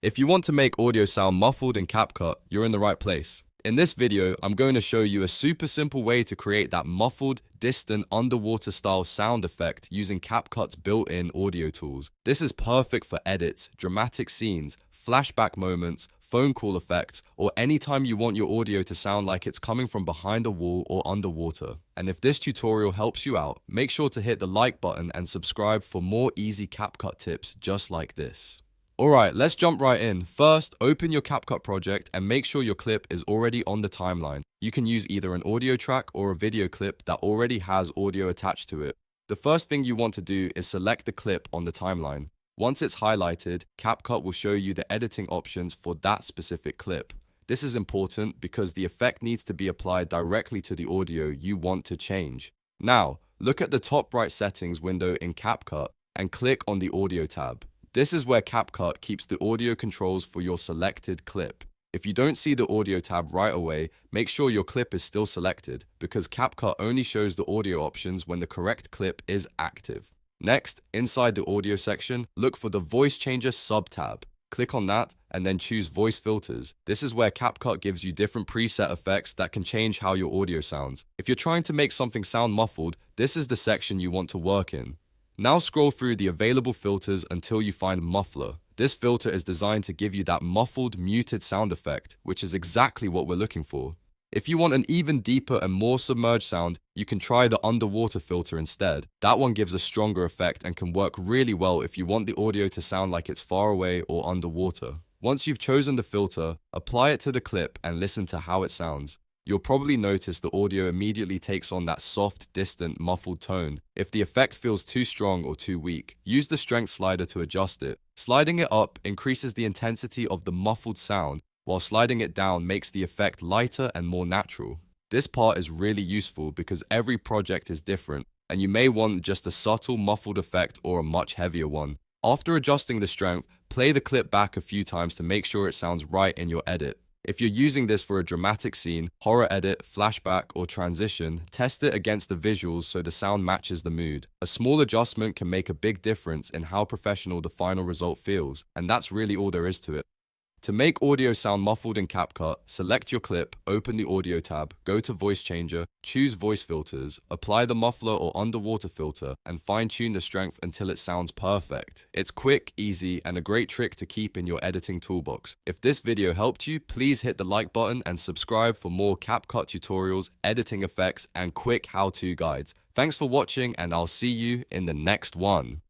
If you want to make audio sound muffled in CapCut, you're in the right place. In this video, I'm going to show you a super simple way to create that muffled, distant, underwater style sound effect using CapCut's built-in audio tools. This is perfect for edits, dramatic scenes, flashback moments, phone call effects, or anytime you want your audio to sound like it's coming from behind a wall or underwater. And if this tutorial helps you out, make sure to hit the like button and subscribe for more easy CapCut tips just like this. Alright, let's jump right in. First, open your CapCut project and make sure your clip is already on the timeline. You can use either an audio track or a video clip that already has audio attached to it. The first thing you want to do is select the clip on the timeline. Once it's highlighted, CapCut will show you the editing options for that specific clip. This is important because the effect needs to be applied directly to the audio you want to change. Now, look at the top right settings window in CapCut and click on the Audio tab. This is where CapCut keeps the audio controls for your selected clip. If you don't see the Audio tab right away, make sure your clip is still selected because CapCut only shows the audio options when the correct clip is active. Next, inside the audio section, look for the Voice Changer sub-tab. Click on that and then choose Voice Filters. This is where CapCut gives you different preset effects that can change how your audio sounds. If you're trying to make something sound muffled, this is the section you want to work in. Now scroll through the available filters until you find Muffler. This filter is designed to give you that muffled, muted sound effect, which is exactly what we're looking for. If you want an even deeper and more submerged sound, you can try the underwater filter instead. That one gives a stronger effect and can work really well if you want the audio to sound like it's far away or underwater. Once you've chosen the filter, apply it to the clip and listen to how it sounds. You'll probably notice the audio immediately takes on that soft, distant, muffled tone. If the effect feels too strong or too weak, use the strength slider to adjust it. Sliding it up increases the intensity of the muffled sound, while sliding it down makes the effect lighter and more natural. This part is really useful because every project is different, and you may want just a subtle muffled effect or a much heavier one. After adjusting the strength, play the clip back a few times to make sure it sounds right in your edit. If you're using this for a dramatic scene, horror edit, flashback, or transition, test it against the visuals so the sound matches the mood. A small adjustment can make a big difference in how professional the final result feels, and that's really all there is to it. To make audio sound muffled in CapCut, select your clip, open the Audio tab, go to Voice Changer, choose Voice Filters, apply the Muffler or Underwater filter, and fine-tune the strength until it sounds perfect. It's quick, easy, and a great trick to keep in your editing toolbox. If this video helped you, please hit the like button and subscribe for more CapCut tutorials, editing effects, and quick how-to guides. Thanks for watching, and I'll see you in the next one.